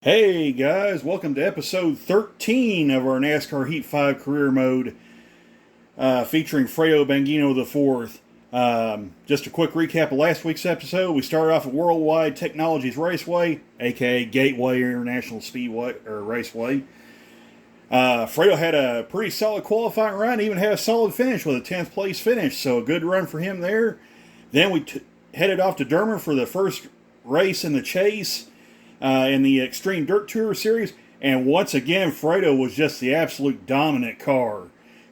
Hey guys, welcome to episode 13 of our NASCAR Heat 5 career mode featuring Fredo Bangino the Fourth. Just a quick recap of last week's episode. We started off at Worldwide Technologies Raceway, aka Gateway International Speedway or Raceway. Fredo had a pretty solid qualifying run, even had a solid finish with a 10th place finish, so a good run for him there. Then we headed off to Dermer for the first race in the chase. In the Extreme Dirt Tour Series, and once again, Fredo was just the absolute dominant car.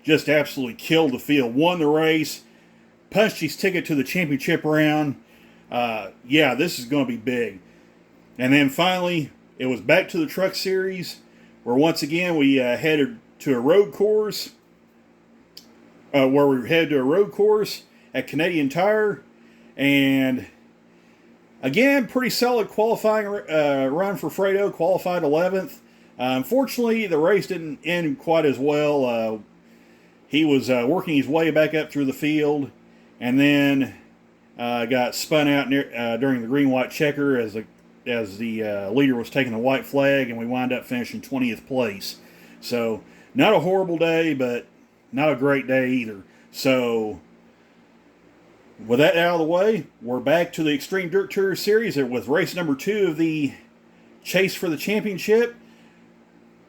Just absolutely killed the field, won the race, punched his ticket to the championship round. This is going to be big. And then finally, it was back to the Truck Series, where once again we headed to a road course, at Canadian Tire, and again, pretty solid qualifying run for Fredo, qualified 11th. Unfortunately, the race didn't end quite as well. He was working his way back up through the field, and then got spun out during the green-white checker as the leader was taking the white flag, and we wound up finishing 20th place. So, not a horrible day, but not a great day either. So, with that out of the way, we're back to the Extreme Dirt Tour Series with race number 2 of the chase for the championship.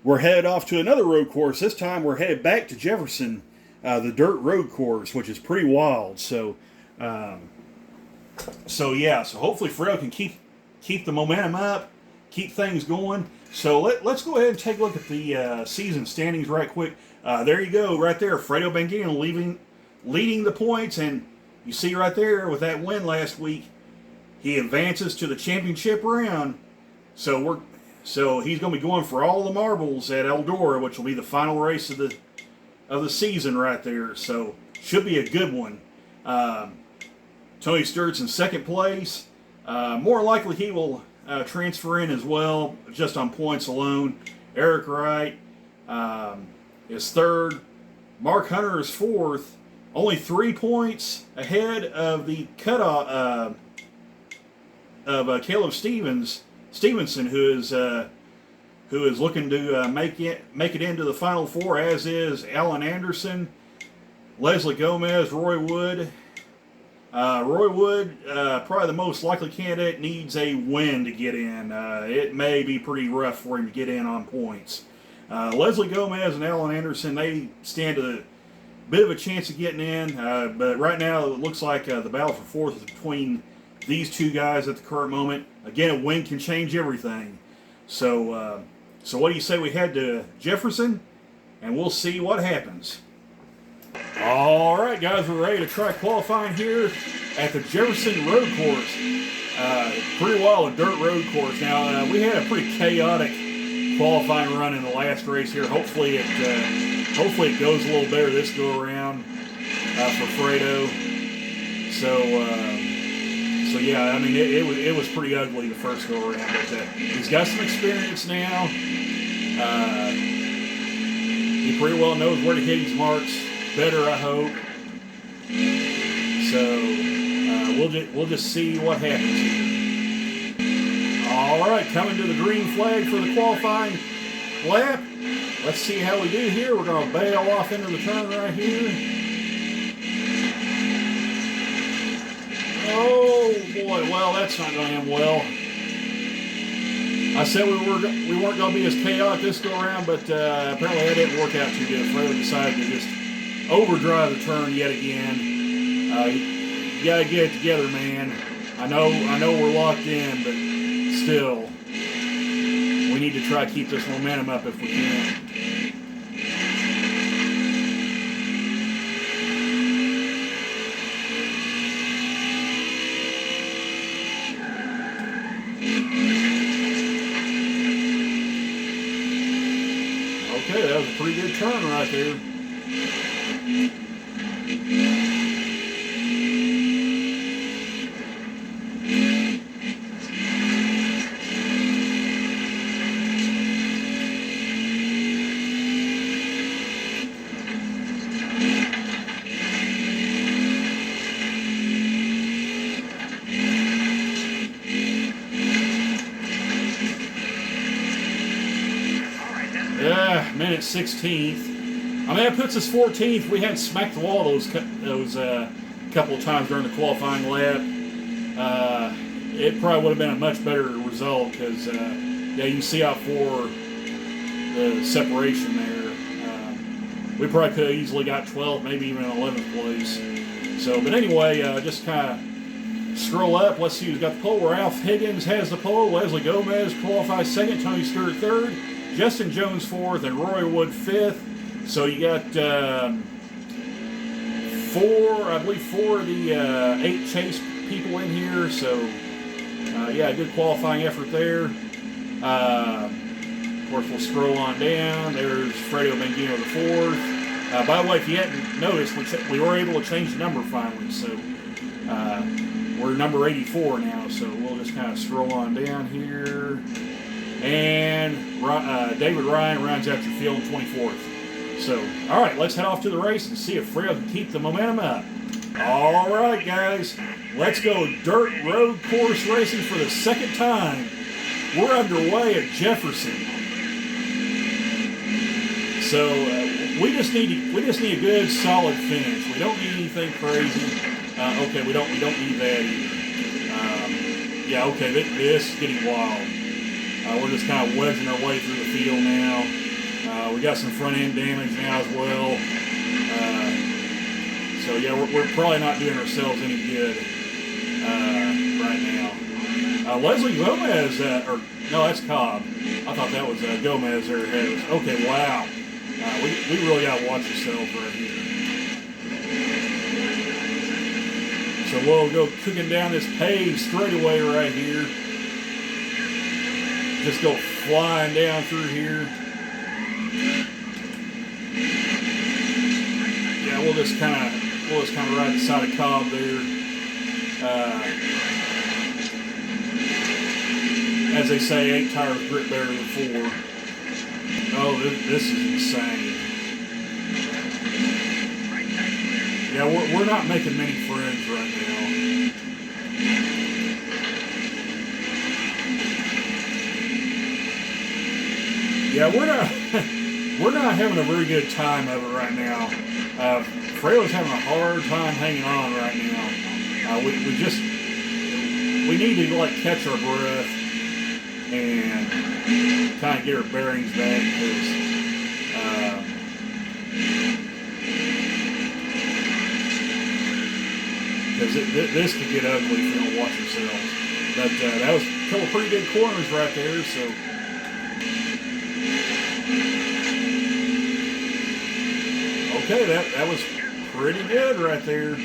We're headed off to another road course. This time we're headed back to Jefferson, the dirt road course, which is pretty wild. So hopefully Fredo can keep the momentum up, keep things going. So let's go ahead and take a look at the season standings right quick. There you go, right there, Fredo Bangino leading the points, and you see right there, with that win last week, he advances to the championship round. So he's going to be going for all the marbles at Eldora, which will be the final race of the season right there. So should be a good one. Tony Stewart's in second place. More likely he will transfer in as well, just on points alone. Eric Wright is third. Mark Hunter is fourth. Only 3 points ahead of the cutoff of Caleb Stevenson, who is looking to make it into the Final Four, as is Alan Anderson, Leslie Gomez, Roy Wood. Roy Wood, probably the most likely candidate, needs a win to get in. It may be pretty rough for him to get in on points. Leslie Gomez and Alan Anderson, they stand a bit of a chance of getting in, but right now it looks like the battle for fourth is between these two guys at the current moment. Again, a win can change everything. So what do you say we head to Jefferson, and we'll see what happens. All right, guys, we're ready to try qualifying here at the Jefferson Road Course. Pretty wild, a dirt road course. Now, we had a pretty chaotic qualifying run in the last race here. Hopefully it goes a little better this go around for Fredo. Yeah, I mean it was pretty ugly the first go around, but he's got some experience now. He pretty well knows where to hit his marks better, I hope. So we'll just see what happens here. All right, coming to the green flag for the qualifying lap. Let's see how we do here. We're going to bail off into the turn right here. Oh boy, well that's not going to end well. I said we weren't going to be as chaotic this go around, but apparently that didn't work out too good. Fredo decided to just overdrive the turn yet again. You got to get it together, man. I know we're locked in, but still, we need to try to keep this momentum up if we can. Okay, that was a pretty good turn right there. Minute 16th. I mean, that puts us 14th. We hadn't smacked the wall those couple of times during the qualifying lap. It probably would have been a much better result because, yeah, you can see out for the separation there. We probably could have easily got 12th, maybe even 11th place. So, but anyway, just kind of scroll up. Let's see who's got the pole. Ralph Higgins has the pole. Leslie Gomez qualifies second. Tony Stewart third. Justin Jones fourth, and Roy Wood fifth. So you got four of the 8 chase people in here. So yeah, good qualifying effort there. Of course, we'll scroll on down. There's Fredo Bangino the fourth. By the way, if you hadn't noticed, we were able to change the number finally. So we're number 84 now. So we'll just kind of scroll on down here. And David Ryan rounds out your field in 24th. So, all right, let's head off to the race and see if Fredo can keep the momentum up. All right, guys, let's go dirt road course racing for the second time. We're underway at Jefferson. So we just need a good solid finish. We don't need anything crazy. Okay, we don't need that either. Yeah, okay, this is getting wild. We're just kind of wedging our way through the field now. We got some front end damage now as well. So yeah, we're probably not doing ourselves any good right now. Leslie Gomez, or no, that's Cobb. I thought that was Gomez there ahead of us. Okay, wow. We really got to watch ourselves right here. So we'll go cooking down this paved straightaway right here. Just go flying down through here. Yeah, we'll just kind of ride the side of Cobb there. As they say, 8 tires grip better than 4. Oh, this is insane. Yeah, we're not making many friends right now. Yeah, we're not having a very good time of it right now. Fredo's having a hard time hanging on right now. We need to like catch our breath and kind of get our bearings back because this could get ugly if we don't watch ourselves. But that was a couple pretty good corners right there. So. Okay, that was pretty good right there.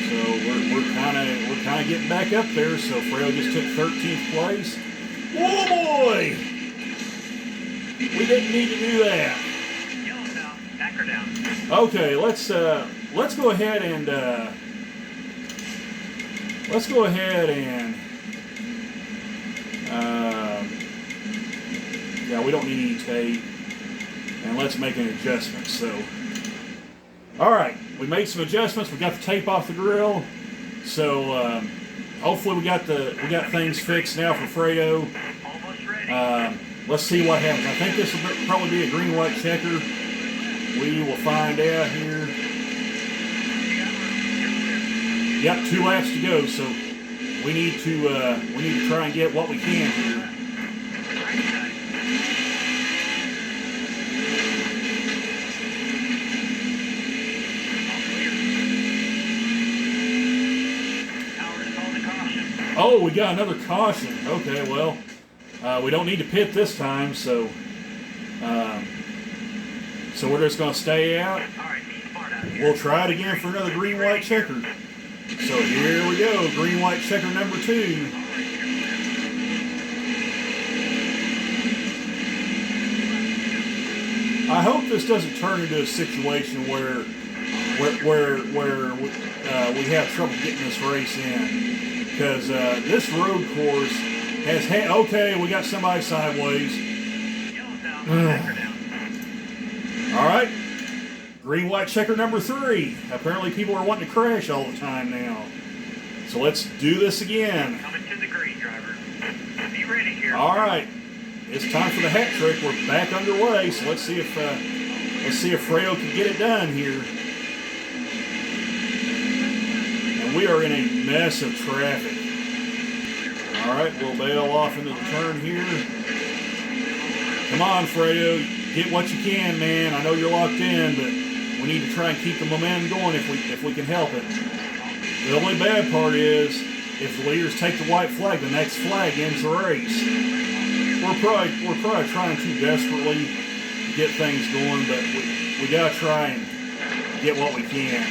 So we're kind of getting back up there. So Fredo just took 13th place. Oh boy! We didn't need to do that. Okay, let's go ahead and yeah, we don't need any tape. And let's make an adjustment. So, all right, we made some adjustments. We got the tape off the grill. So hopefully we got things fixed now for Fredo. Let's see what happens. I think this will probably be a green-white checker. We will find out here. Yep, 2 laps to go. So we need to try and get what we can here. Oh, we got another caution. Okay, well, we don't need to pit this time, so we're just going to stay out. We'll try it again for another green-white checker. So here we go, green-white checker number 2. I hope this doesn't turn into a situation where we have trouble getting this race in. Because this road course has had... Okay, we got somebody sideways. All right. Green-white checker number 3. Apparently people are wanting to crash all the time now. So let's do this again. Coming to the green, driver. Be ready here. All right. it's time for the hat trick. We're back underway, so let's see if Fredo can get it done here. And we are in a mess of traffic. All right, we'll bail off into the turn here. Come on, Fredo, get what you can, man. I know you're locked in, but we need to try and keep the momentum going if we can help it. The only bad part is, if the leaders take the white flag, the next flag ends the race. We're probably trying too desperately to get things going, but we gotta try and get what we can.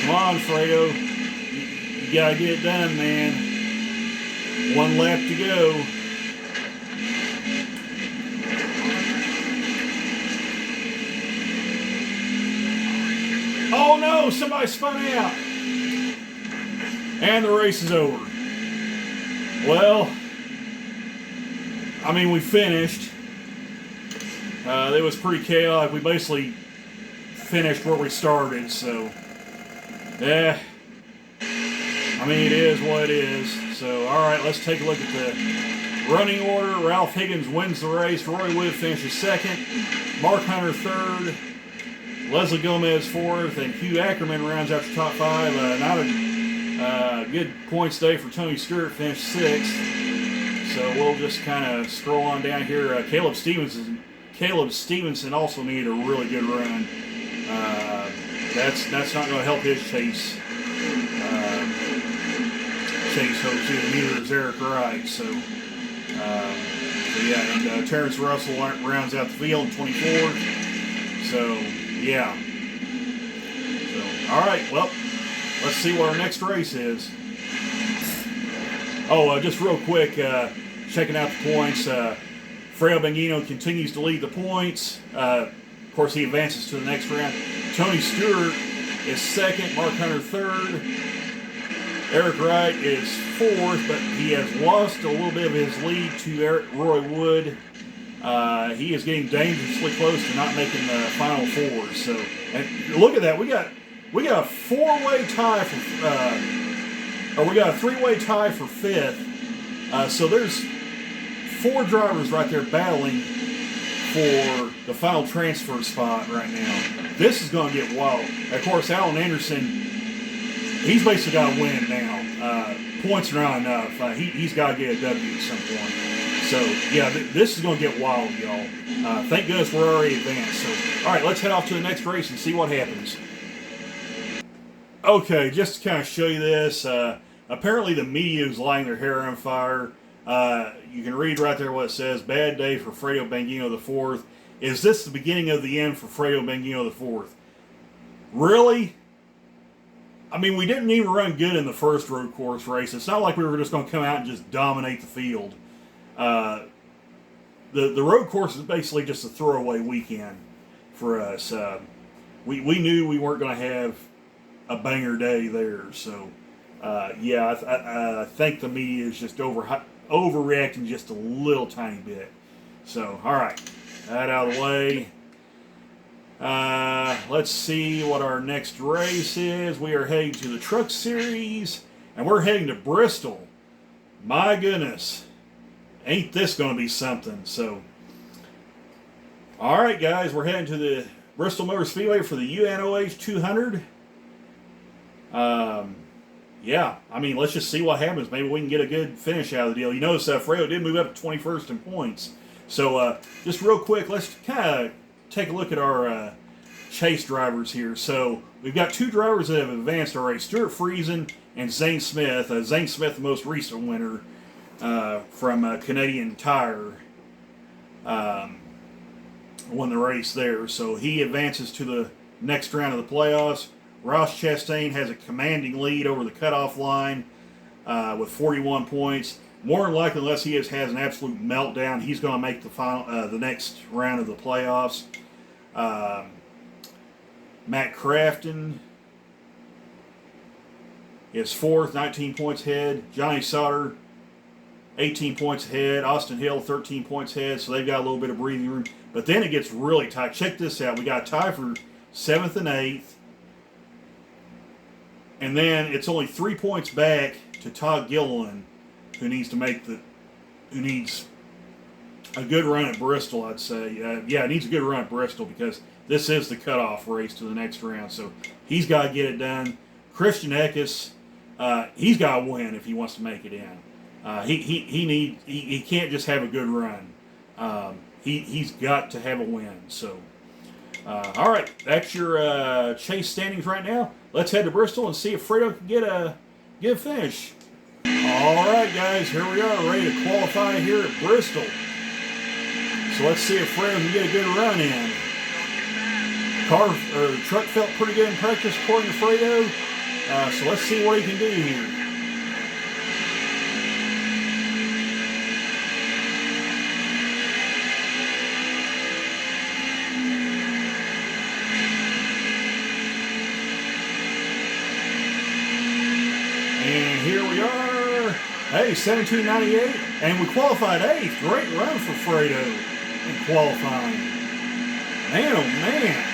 Come on, Fredo. You gotta get it done, man. One lap to go. Oh no, somebody spun out. And the race is over. Well, I mean, we finished. It was pretty chaotic. We basically finished where we started, so yeah. I mean, it is what it is. So, all right, let's take a look at the running order. Ralph Higgins wins the race. Roy Wood finishes second. Mark Hunter third. Leslie Gomez fourth, and Hugh Ackerman rounds out the top five. Not a good points day for Tony Stewart, finished sixth. So we'll just kind of scroll on down here. Caleb Stevenson also needed a really good run. That's not going to help his chase hopes either. Neither is Eric Wright. So yeah, and Terrence Russell rounds out the field in 24th. So yeah. So all right, well, let's see what our next race is. Oh, just real quick, checking out the points. Fredo Bangino continues to lead the points. Of course, he advances to the next round. Tony Stewart is second. Mark Hunter third. Eric Wright is fourth, but he has lost a little bit of his lead to Roy Wood. He is getting dangerously close to not making the final four. So, and look at that. We got a four-way tie for, we got a three-way tie for fifth. So there's four drivers right there battling for the final transfer spot right now. This is going to get wild. Of course, Alan Anderson, he's basically got to win now. Points are not enough. He's got to get a W at some point. So, yeah, this is going to get wild, y'all. Thank goodness we're already advanced. So, all right, let's head off to the next race and see what happens. Okay, just to kind of show you this, apparently the media is lighting their hair on fire. You can read right there what it says, bad day for Fredo Bangino IV. Is this the beginning of the end for Fredo Bangino IV? Really? I mean, we didn't even run good in the first road course race. It's not like we were just going to come out and just dominate the field. The road course is basically just a throwaway weekend for us. We knew we weren't going to have a banger day there. So, yeah, I think the media is just overreacting just a little tiny bit. So, all right, that out of the way. Let's see what our next race is. We are heading to the Truck Series, and we're heading to Bristol. My goodness, ain't this going to be something? So, all right, guys, we're heading to the Bristol Motor Speedway for the UNOH 200. Yeah, I mean, let's just see what happens. Maybe we can get a good finish out of the deal. You notice Fredo did move up to 21st in points. So, just real quick, let's kind of take a look at our chase drivers here. So, we've got two drivers that have advanced already, Stuart Friesen and Zane Smith. Zane Smith, the most recent winner from Canadian Tire, won the race there. So, he advances to the next round of the playoffs. Ross Chastain has a commanding lead over the cutoff line with 41 points. More than likely, unless he has an absolute meltdown, he's going to make the next round of the playoffs. Matt Crafton is fourth, 19 points ahead. Johnny Sauter, 18 points ahead. Austin Hill, 13 points ahead. So they've got a little bit of breathing room. But then it gets really tight. Check this out. We got a tie for 7th and 8th. And then it's only 3 points back to Todd Gilliland, who needs to make who needs a good run at Bristol, I'd say. Yeah, it needs a good run at Bristol because this is the cutoff race to the next round. So he's got to get it done. Christian Eckes, he's got to win if he wants to make it in. He can't just have a good run. He's got to have a win. So, all right, that's your chase standings right now. Let's head to Bristol and see if Fredo can get a finish. All right, guys, here we are, ready to qualify here at Bristol. So let's see if Fredo can get a good run in. Truck felt pretty good in practice according to Fredo. So let's see what he can do here. And here we are. Hey, 1798, and we qualified 8th. Great run for Fredo in qualifying. Man, oh man.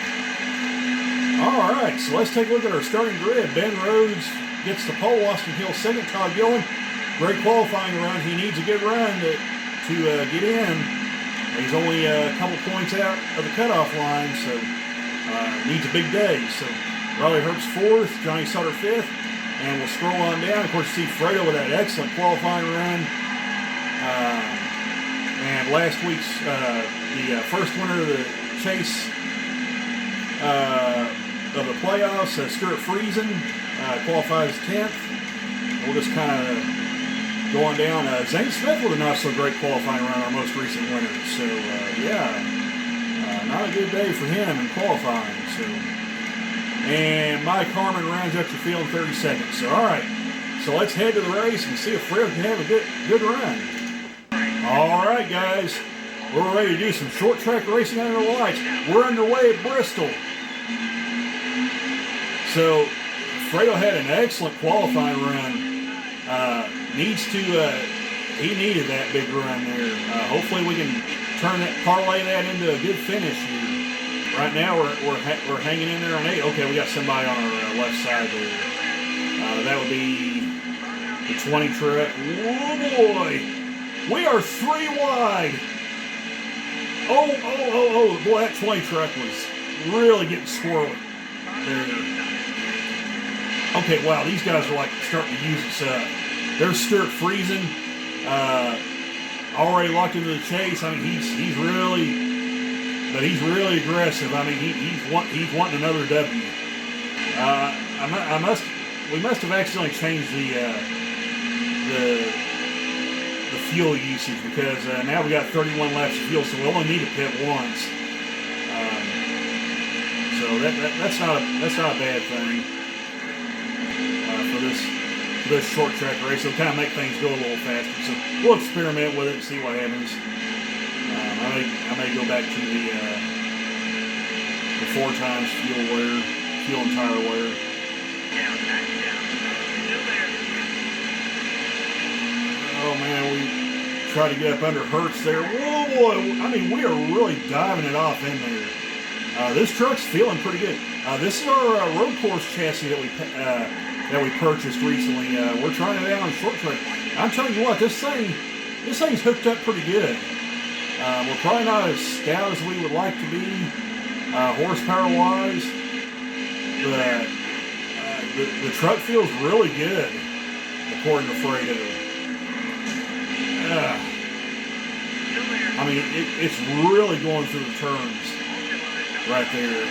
All right, so let's take a look at our starting grid. Ben Rhodes gets the pole. Austin Hill second. Todd Gillen, great qualifying run. He needs a good run to get in. He's only a couple points out of the cutoff line, so needs a big day. So Riley Herbst 4th, Johnny Sutter 5th, and we'll scroll on down. Of course, you see Fredo with that excellent qualifying run. And last week's the first winner of the chase of the playoffs, Stuart Friesen, qualifies 10th. We'll just kind of go on down. Zane Smith with a not so great qualifying run, our most recent winner. So not a good day for him in qualifying. So, and Mike Harmon rounds up your field in 30 seconds. So all right, so let's head to the race and see if Fredo can have a good run. All right, guys, we're ready to do some short track racing under the lights. We're underway at Bristol. So Fredo had an excellent qualifying run. He needed that big run there. Hopefully we can parlay that into a good finish here. Right now we're hanging in there on 8. Okay, we got somebody on our left side there. That would be the 20 truck. Oh boy! We are 3 wide. Oh. Boy, that 20 truck was really getting squirrely there. Okay, wow, these guys are like starting to use us up. There's Stuart Friesen, already locked into the chase. I mean, he's really aggressive. I mean, he's wanting another W. We must have accidentally changed the fuel usage because now we got 31 laps of fuel, so we only need to pit once. So that's not a bad thing for this short track race. It'll kind of make things go a little faster. So we'll experiment with it and see what happens. I may go back to the 4 times fuel and tire wear. Oh man, we try to get up under Hertz there. Whoa, boy! I mean, we are really diving it off in there. This truck's feeling pretty good. This is our road course chassis that we purchased recently. We're trying it out on short track. I'm telling you what, this thing's hooked up pretty good. We're probably not as stout as we would like to be, horsepower-wise, but the truck feels really good, according to Fredo. I mean, it's really going through the turns right there.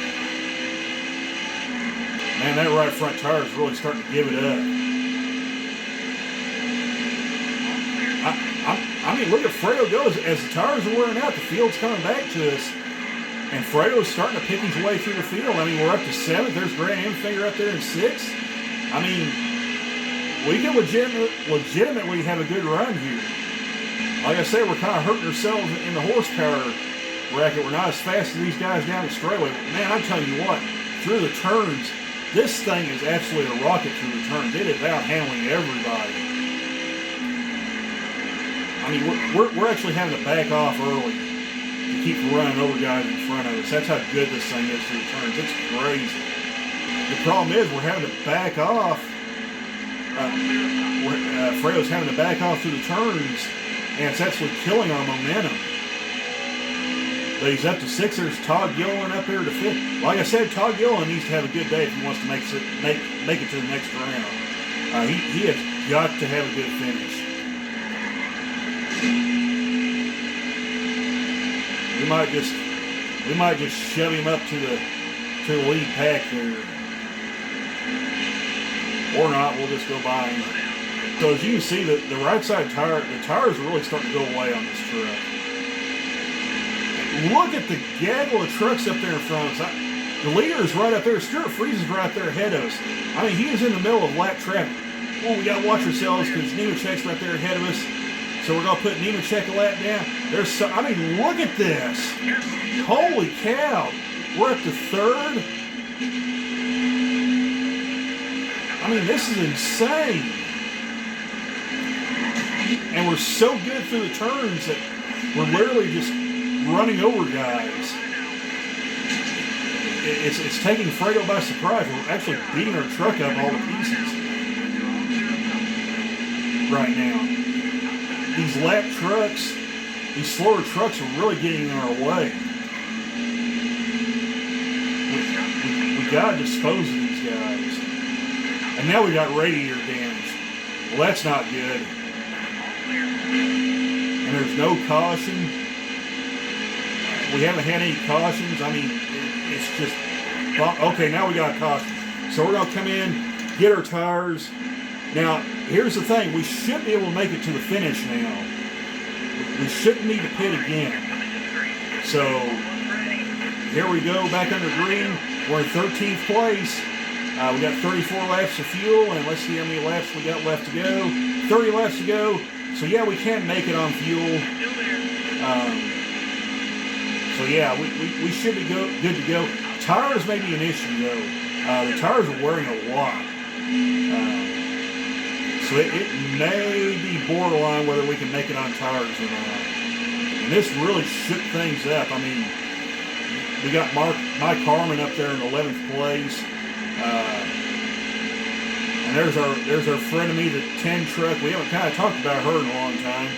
Man, that right front tire is really starting to give it up. I mean, look at Fredo goes. As the tires are wearing out, the field's coming back to us. And Fredo's starting to pick his way through the field. I mean, we're up to 7th. There's Grant Enfinger up there in 6th. I mean, we can legitimately have a good run here. Like I said, we're kind of hurting ourselves in the horsepower bracket. We're not as fast as these guys down the straightaway. But man, I'm telling you what, through the turns, this thing is absolutely a rocket through the turns. It is out handling everybody. I mean, we're actually having to back off early to keep running over guys in front of us. That's how good this thing is through the turns. It's crazy. The problem is we're having to back off. Fredo's having to back off through the turns, and it's actually killing our momentum. But he's up to 6th. There's Todd Gilliland up there to 5th. Like I said, Todd Gilliland needs to have a good day if he wants to make it to the next round. He has got to have a good finish. We might just shove him up to the lead pack there, or not. We'll just go by him. So as you can see, the right side tire, the tires are really starting to go away on this truck. Look at the gaggle of trucks up there in front of us. The leader is right up there. Stuart Freeze is right there ahead of us. I mean, he is in the middle of lap traffic. Well, we got to watch ourselves because Nemechek's right there ahead of us. So we're going to put Nemechek a lap down. I mean, look at this. Holy cow. We're up to 3rd. I mean, this is insane. And we're so good through the turns that we're literally just running over guys. It's taking Fredo by surprise. We're actually beating our truck up all to pieces right now. These lap trucks, these slower trucks are really getting in our way. We got to dispose of these guys. And now we got radiator damage. Well, that's not good. And there's no caution. We haven't had any cautions. I mean, it's just, okay, now we got a caution. So we're going to come in, get our tires. Now, here's the thing. We should be able to make it to the finish now. We shouldn't need to pit again. So, here we go, back under green. We're in 13th place. We got 34 laps of fuel, and let's see how many laps we got left to go. 30 laps to go. So, yeah, we can make it on fuel. So, yeah, we should be good to go. Tires may be an issue, though. The tires are wearing a lot. So it may be borderline whether we can make it on tires or not. And this really shook things up. I mean, we got Mike Harmon up there in 11th place. And there's our friend of me, the 10 truck. We haven't kind of talked about her in a long time.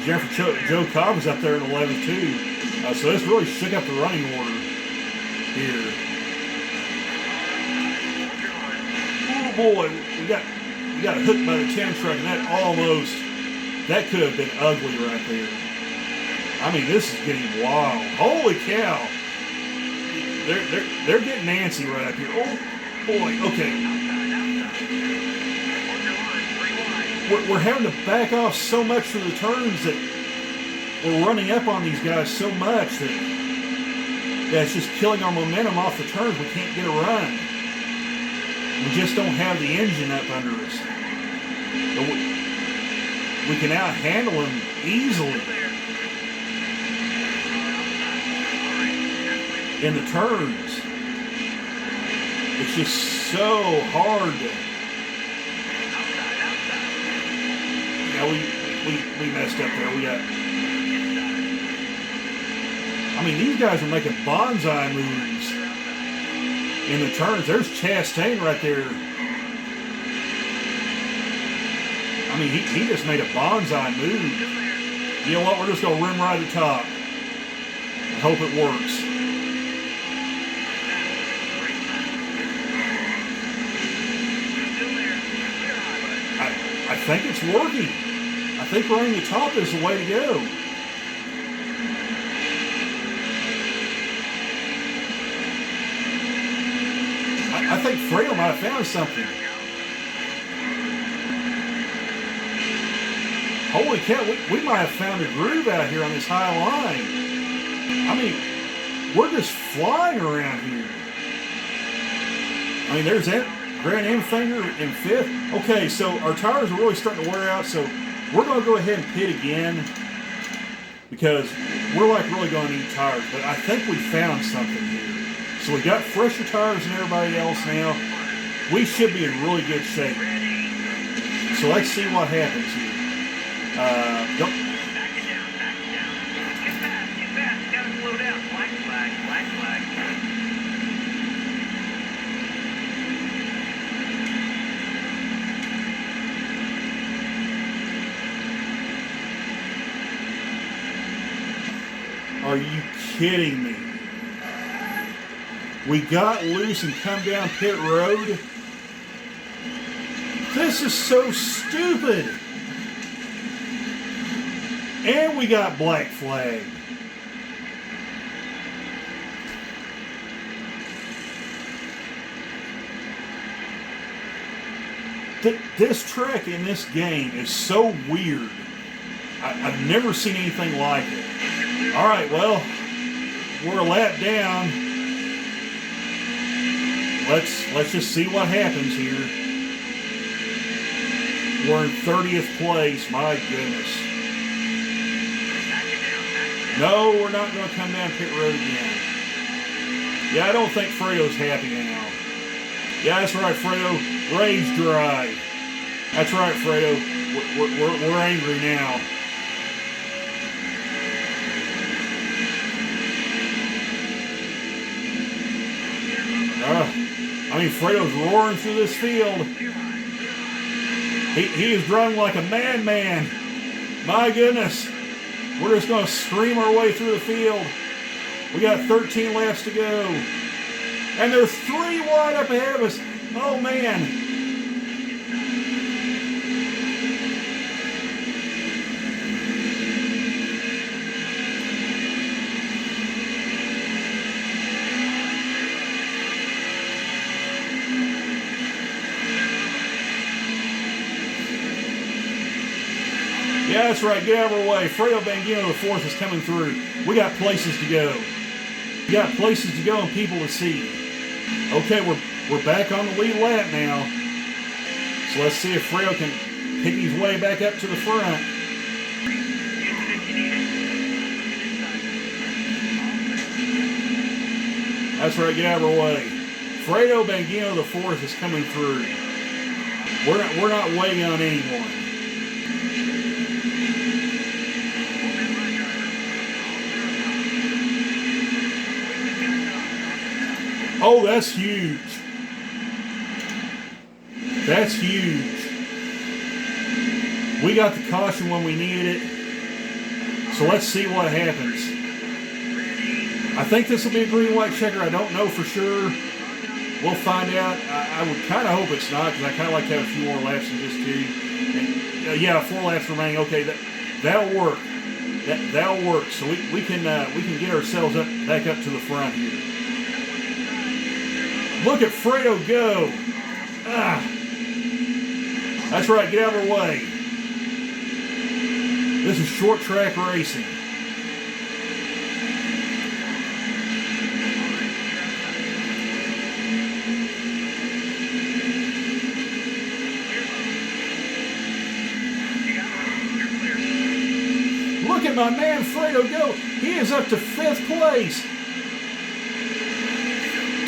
Jefferson, Joe Cobb is up there in 11th too. So this really shook up the running order here. Oh boy, we got hooked by the 10 truck, and that could have been ugly right there. I mean, this is getting wild. Holy cow! They're getting Nancy right up here. Oh boy, okay. We're having to back off so much through the turns that we're running up on these guys so much that it's just killing our momentum off the turns. We can't get a run. We just don't have the engine up under us. But we can out-handle them easily in the turns. It's just so hard to... Yeah, we messed up there. I mean, these guys are making bonsai moves in the turns. There's Chastain right there. I mean, he just made a bonsai move. You know what? We're just going to rim right at the top and hope it works. I think it's working. I think running the top is the way to go. I think Fredo might have found something. Holy cow, we might have found a groove out here on this high line. I mean, we're just flying around here. I mean, there's that Grant Enfinger in 5th. Okay, so our tires are really starting to wear out, so we're going to go ahead and pit again because we're like really going to need tires. But I think we found something here. So we got fresher tires than everybody else now. We should be in really good shape. So let's see what happens here. Yep. Too fast. You gotta slow down. Black flag. Are you kidding me? We got loose and come down pit road. This is so stupid. And we got black flag. This track in this game is so weird. I've never seen anything like it. All right, well, we're a lap down. Let's just see what happens here. We're in 30th place. My goodness. No, we're not going to come down pit road again. Yeah, I don't think Fredo's happy now. Yeah, that's right, Fredo. Rage drive. That's right, Fredo. We're angry now. I mean, Fredo's roaring through this field. He is driving like a madman. My goodness. We're just going to scream our way through the field. We got 13 laps to go. And there's 3 wide up ahead of us. Oh, man. Yeah, that's right. Get out of our way. Fredo Bangino the fourth is coming through. We got places to go. We got places to go and people to see. Okay, we're back on the lead lap now. So let's see if Fredo can pick his way back up to the front. That's right. Get out of our way. Fredo Bangino the fourth is coming through. We're not waiting on anyone. Oh, that's huge. That's huge. We got the caution when we needed it. So let's see what happens. I think this will be a green-white checker. I don't know for sure. We'll find out. I would kind of hope it's not, because I kind of like to have a few more laps than just 2. And, yeah, 4 laps remaining. Okay, that'll work. That'll work. So we can get ourselves back up to the front here. Look at Fredo go. That's right, get out of our way. This is short track racing. Look at my man Fredo go. He is up to 5th place.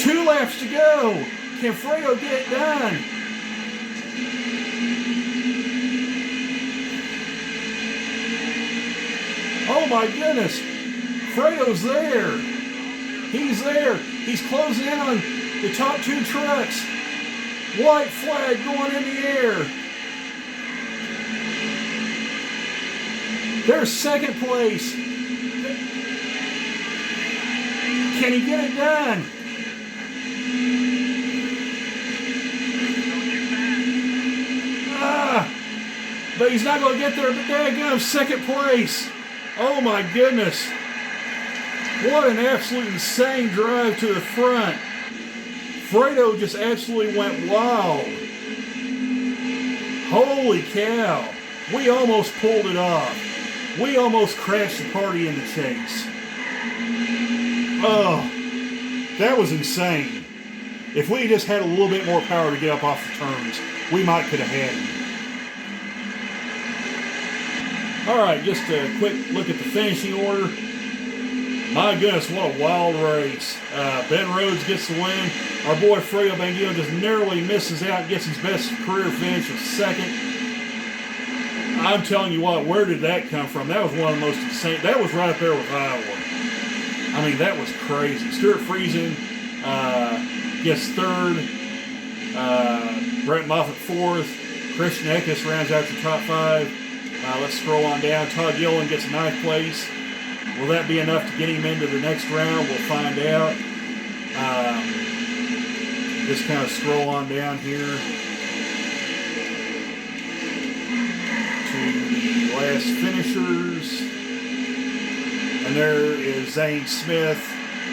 2 laps to go. Can Fredo get it done? Oh my goodness. Fredo's there. He's there. He's closing in on the top 2 trucks. White flag going in the air. There's 2nd place. Can he get it done? But he's not going to get there. But there he goes, 2nd place. Oh my goodness. What an absolute insane drive to the front. Fredo just absolutely went wild. Holy cow. We almost pulled it off. We almost crashed the party in the chase. Oh, that was insane. If we just had a little bit more power to get up off the turns, we might could have had him. All right, just a quick look at the finishing order. My goodness, what a wild race. Ben Rhodes gets the win. Our boy Fredo Bangino just narrowly misses out and gets his best career finish of 2nd. I'm telling you what, where did that come from? That was one of the most insane. That was right up there with Iowa. I mean, that was crazy. Stuart Friesen gets 3rd. Brett Moffitt 4th. Christian Eckes rounds out your top 5. Let's scroll on down. Todd Gillen gets 9th place. Will that be enough to get him into the next round? We'll find out. Just kind of scroll on down here to the last finishers. And there is Zane Smith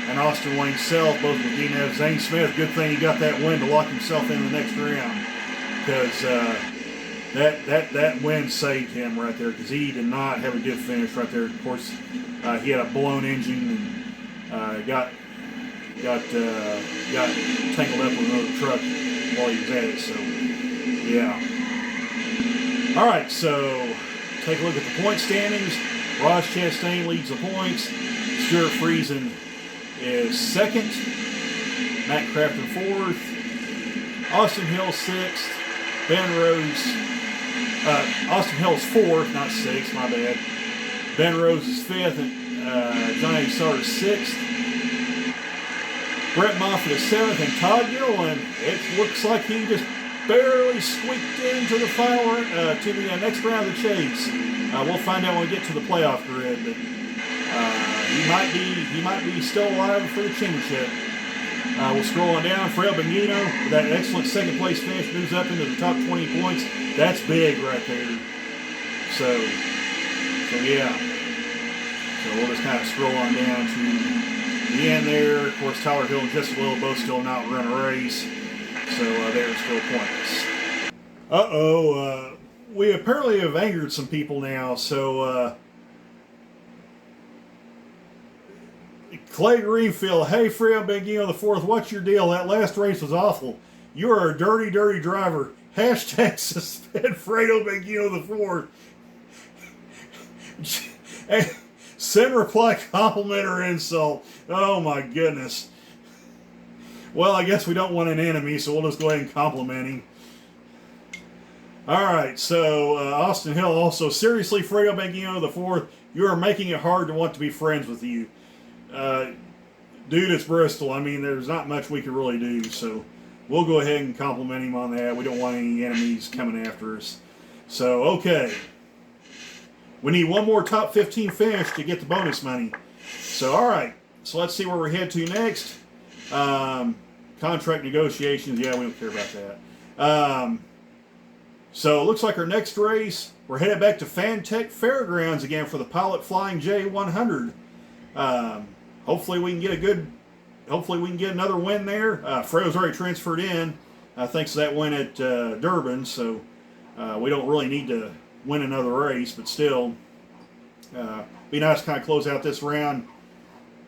and Austin Wayne Self, both with DNF. Zane Smith, good thing he got that win to lock himself in the next round, because that win saved him right there, because he did not have a good finish right there. Of course, he had a blown engine and got tangled up with another truck while he was at it. So, yeah. All right, so take a look at the point standings. Ross Chastain leads the points. Stuart Friesen is second. Matt Crafton fourth. Austin Hill sixth. Ben Rose. Austin Hill's fourth, not sixth. My bad. Ben Rose is fifth, and Johnny Sauter is sixth. Brett Moffitt is seventh, and Todd Gilliland, it looks like he just barely squeaked into the final to the next round of the chase. We'll find out when we get to the playoff grid, but he might be still alive for the championship. We'll scroll on down. Fredo Bangino, with that excellent second place finish, moves up into the top 20 points. That's big right there. So yeah. So we'll just kind of scroll on down to the end there. Of course, Tyler Hill and Jesse Little both still not run a race, so they're still pointless. We apparently have angered some people now, so Clay Greenfield, hey Fredo Bangino the fourth, what's your deal? That last race was awful. You are a dirty, dirty driver. Hashtag suspend Fredo Bangino the fourth. And send reply compliment or insult. Oh my goodness. Well, I guess we don't want an enemy, so we'll just go ahead and compliment him. Alright, so Austin Hill also, seriously, Fredo Bangino the fourth, you are making it hard to want to be friends with you. Dude, it's Bristol. I mean, there's not much we can really do, so we'll go ahead and compliment him on that. We don't want any enemies coming after us. So, okay. We need one more top 15 finish to get the bonus money. So, alright. So, let's see where we're headed to next. Contract negotiations. Yeah, we don't care about that. So, it looks like our next race, we're headed back to Fantech Fairgrounds again for the Pilot Flying J100. Hopefully we can get another win there. Fredo's already transferred in thanks to that win at Durban, so we don't really need to win another race, but still, be nice to kind of close out this round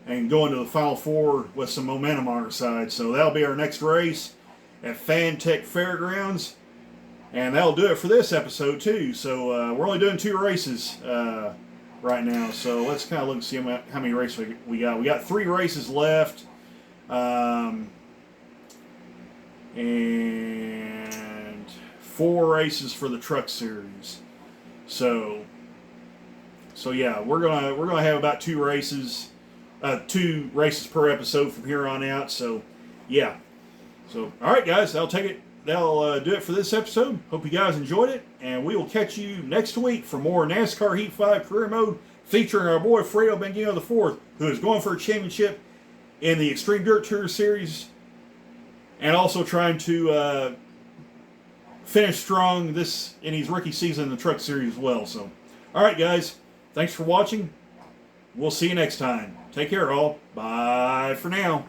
and go into the Final Four with some momentum on our side. So that'll be our next race at Fantech Fairgrounds. And that'll do it for this episode, too. So we're only doing 2 races right now. So let's kind of look and see how many races we got. We got 3 races left. And 4 races for the Truck Series. So yeah, we're gonna have about 2 races per episode from here on out. So yeah. So all right, guys, that'll do it for this episode. Hope you guys enjoyed it, and we will catch you next week for more NASCAR Heat 5 Career Mode featuring our boy Fredo Bangino IV, who is going for a championship in the Extreme Dirt Tour Series, and also trying to finish strong in his rookie season in the Truck Series as well. So, all right, guys, thanks for watching. We'll see you next time. Take care, all. Bye for now.